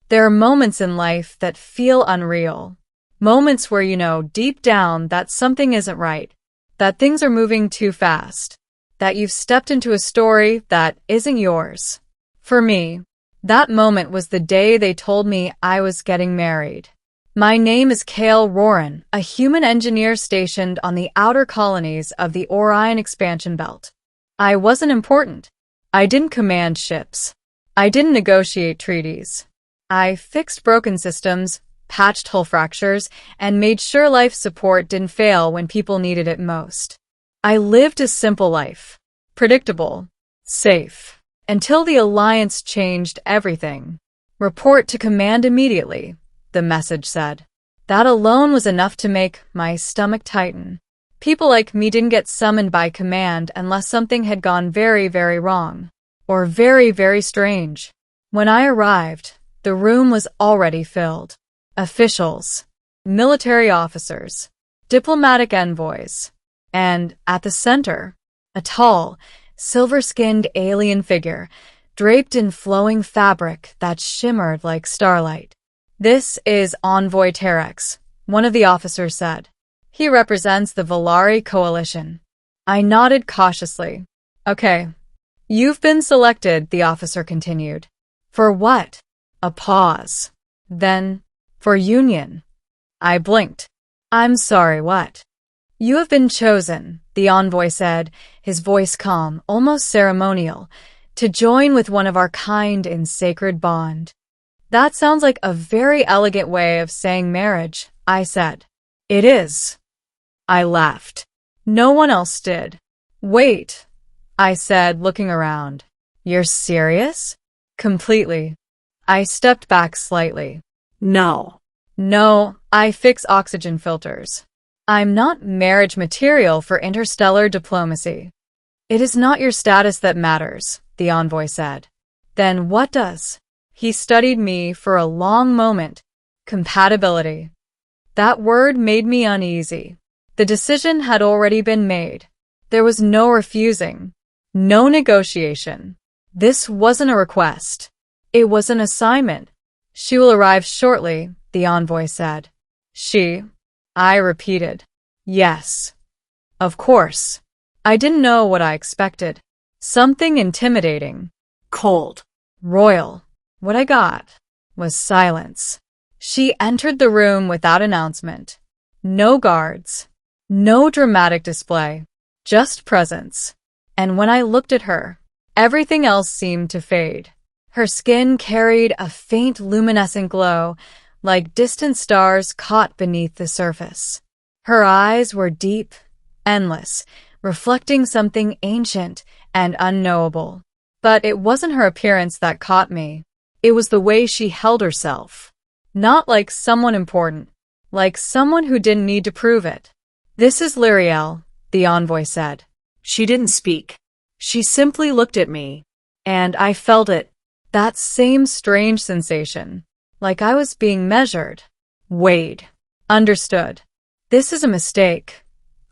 There are moments in life that feel unreal. Moments where you know deep down that something isn't right, that things are moving too fast, that you've stepped into a story that isn't yours. For me, that moment was the day they told me I was getting married. My name is Kale Roran, a human engineer stationed on the outer colonies of the Orion expansion belt. I wasn't important. I didn't command ships. I didn't negotiate treaties. I fixed broken systems, patched hull fractures, and made sure life support didn't fail when people needed it most. I lived a simple life. Predictable. Safe. Until the Alliance changed everything. Report to command immediately, the message said. That alone was enough to make my stomach tighten. People like me didn't get summoned by command unless something had gone very, very wrong. Or very, very strange. When I arrived, the room was already filled. Officials, military officers, diplomatic envoys, and at the center, a tall, silver-skinned alien figure, draped in flowing fabric that shimmered like starlight. This is Envoy Terex, one of the officers said. He represents the Valari coalition. I nodded cautiously. Okay. You've been selected, the officer continued. For what? A pause. Then, for union. I blinked. I'm sorry, what? You have been chosen, the envoy said, his voice calm, almost ceremonial, to join with one of our kind in sacred bond. That sounds like a very elegant way of saying marriage, I said. It is. I laughed. No one else did. Wait, I said, looking around. You're serious? Completely. I stepped back slightly. No, I fix oxygen filters. I'm not marriage material for interstellar diplomacy. It is not your status that matters, the envoy said. Then what does? He studied me for a long moment. Compatibility. That word made me uneasy. The decision had already been made. There was no refusing. No negotiation. This wasn't a request. It was an assignment. She will arrive shortly, the envoy said. She? I repeated. Yes. Of course. I didn't know what I expected. Something intimidating. Cold. Royal. What I got was silence. She entered the room without announcement. No guards. No dramatic display. Just presence. And when I looked at her, everything else seemed to fade. Her skin carried a faint luminescent glow, like distant stars caught beneath the surface. Her eyes were deep, endless, reflecting something ancient and unknowable. But it wasn't her appearance that caught me. It was the way she held herself. Not like someone important, like someone who didn't need to prove it. This is Lyriel, the envoy said. She didn't speak. She simply looked at me, and I felt it. That same strange sensation, like I was being measured. Weighed. Understood. This is a mistake,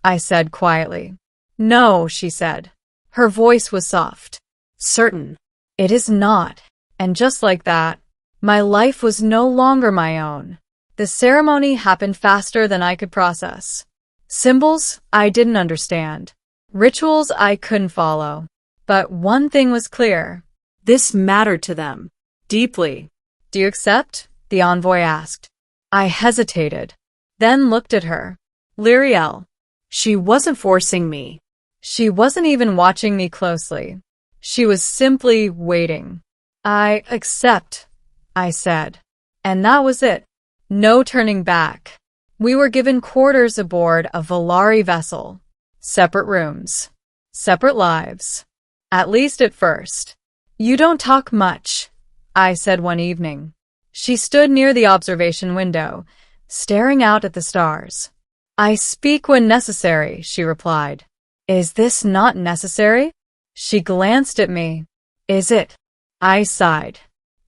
I said quietly. No, she said. Her voice was soft. Certain. It is not. And just like that, my life was no longer my own. The ceremony happened faster than I could process. Symbols I didn't understand. Rituals I couldn't follow. But one thing was clear. This mattered to them. Deeply. Do you accept? The envoy asked. I hesitated. Then looked at her. Lyriel. She wasn't forcing me. She wasn't even watching me closely. She was simply waiting. I accept, I said. And that was it. No turning back. We were given quarters aboard a Valari vessel. Separate rooms. Separate lives. At least at first. You don't talk much, I said one evening. She stood near the observation window, staring out at the stars. I speak when necessary, she replied. Is this not necessary? She glanced at me. Is it? I sighed.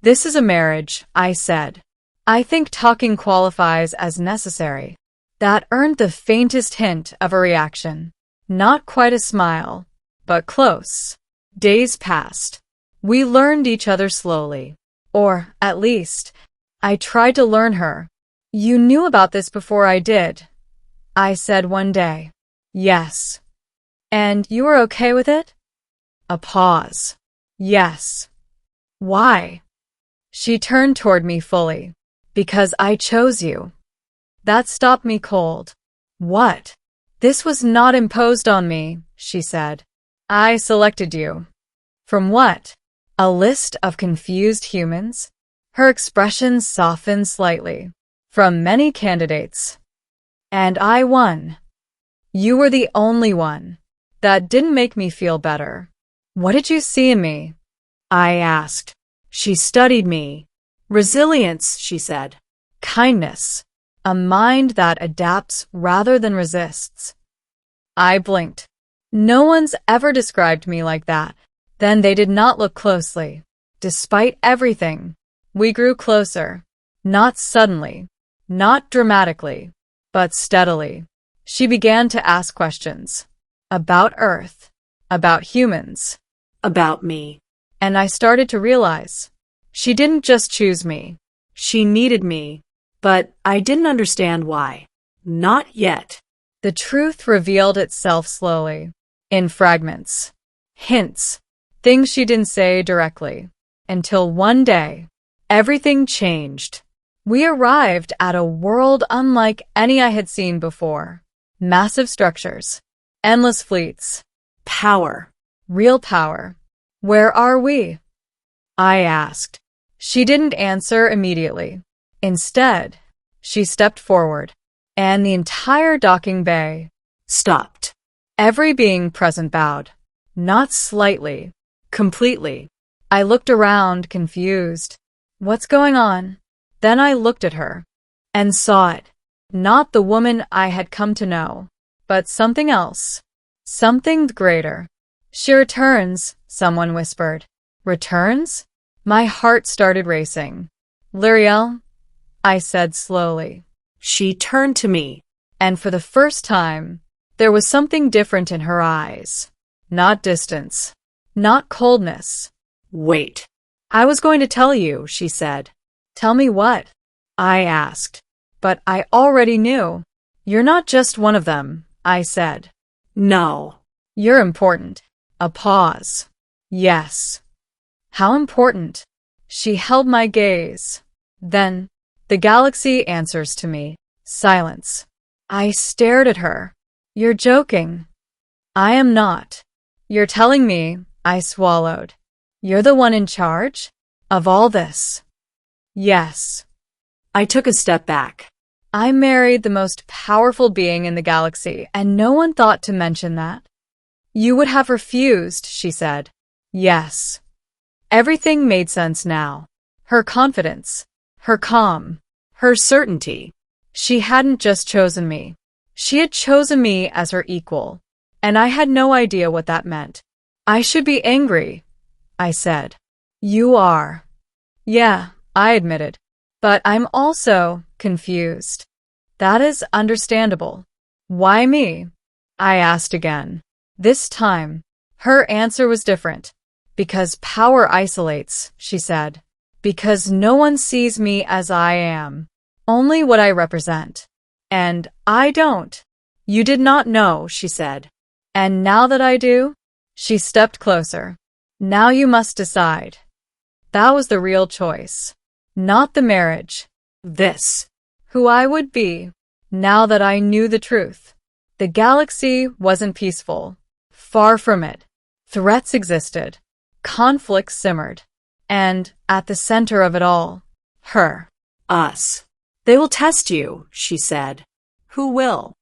This is a marriage, I said. I think talking qualifies as necessary. That earned the faintest hint of a reaction. Not quite a smile, but close. Days passed. We learned each other slowly. Or, at least, I tried to learn her. You knew about this before I did, I said one day. Yes. And you were okay with it? A pause. Yes. Why? She turned toward me fully. Because I chose you. That stopped me cold. What? This was not imposed on me, she said. I selected you. From what? A list of confused humans? Her expression softened slightly. From many candidates. And I won. You were the only one. That didn't make me feel better. What did you see in me? I asked. She studied me. Resilience, she said. Kindness. A mind that adapts rather than resists. I blinked. No one's ever described me like that. Then they did not look closely. Despite everything, we grew closer. Not suddenly, not dramatically, but steadily. She began to ask questions. About Earth, about humans, about me. And I started to realize she didn't just choose me. She needed me, but I didn't understand why. Not yet. The truth revealed itself slowly, in fragments, hints, things she didn't say directly, until one day, everything changed. We arrived at a world unlike any I had seen before. Massive structures, endless fleets, power, real power. Where are we? I asked. She didn't answer immediately. Instead, she stepped forward, and the entire docking bay stopped. Every being present bowed, not slightly, completely. I looked around, confused. What's going on? Then I looked at her and saw it. Not the woman I had come to know, but something else. Something greater. She returns, someone whispered. Returns? My heart started racing. L'Oreal, I said slowly. She turned to me, and for the first time, there was something different in her eyes. Not distance. Not coldness. Wait. I was going to tell you, she said. Tell me what? I asked. But I already knew. You're not just one of them, I said. No. You're important. A pause. Yes. How important? She held my gaze. Then, the galaxy answers to me. Silence. I stared at her. You're joking. I am not. You're telling me, I swallowed. You're the one in charge? Of all this? Yes. I took a step back. I married the most powerful being in the galaxy, and no one thought to mention that. You would have refused, she said. Yes. Everything made sense now. Her confidence, her calm, her certainty. She hadn't just chosen me. She had chosen me as her equal, and I had no idea what that meant. I should be angry, I said. You are. Yeah, I admitted. But I'm also confused. That is understandable. Why me? I asked again. This time, her answer was different. Because power isolates, she said. Because no one sees me as I am. Only what I represent. And I don't. You did not know, she said. And now that I do? She stepped closer. Now you must decide. That was the real choice. Not the marriage. This. Who I would be, now that I knew the truth. The galaxy wasn't peaceful. Far from it. Threats existed. Conflict simmered. And, at the center of it all, her. Us. They will test you, she said. Who will?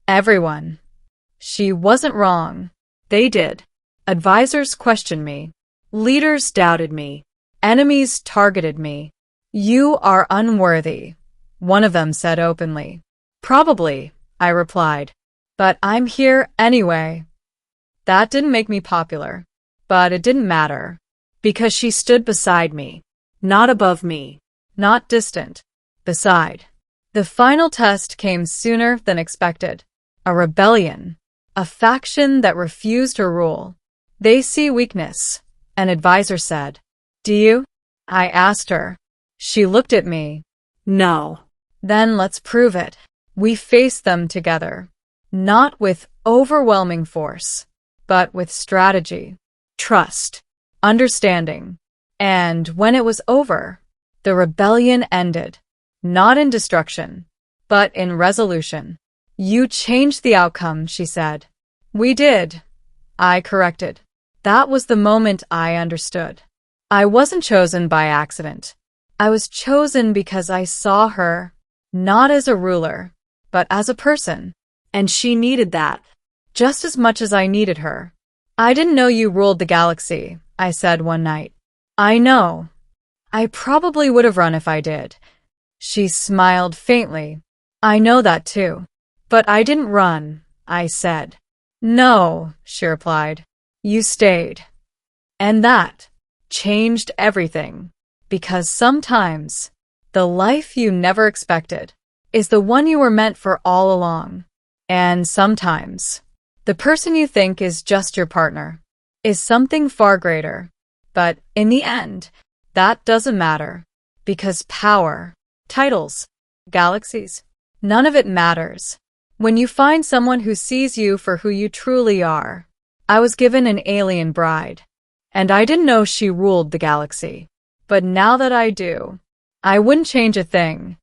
Everyone. She wasn't wrong. They did. Advisors questioned me. Leaders doubted me. Enemies targeted me. You are unworthy, one of them said openly. Probably, I replied. But I'm here anyway. That didn't make me popular. But it didn't matter. Because she stood beside me. Not above me. Not distant. Beside. The final test came sooner than expected. A rebellion. A faction that refused her rule. They see weakness, an advisor said. Do you? I asked her. She looked at me. No. Then let's prove it. We faced them together. Not with overwhelming force, but with strategy, trust, understanding. And when it was over, the rebellion ended. Not in destruction, but in resolution. You changed the outcome, she said. We did. I corrected. That was the moment I understood. I wasn't chosen by accident. I was chosen because I saw her, not as a ruler, but as a person. And she needed that. Just as much as I needed her. I didn't know you ruled the galaxy, I said one night. I know. I probably would have run if I did. She smiled faintly. I know that too. But I didn't run, I said. No, she replied. You stayed. And that changed everything. Because sometimes, the life you never expected is the one you were meant for all along. And sometimes, the person you think is just your partner is something far greater. But in the end, that doesn't matter. Because power, titles, galaxies, none of it matters. When you find someone who sees you for who you truly are. I was given an alien bride, and I didn't know she ruled the galaxy. But now that I do, I wouldn't change a thing.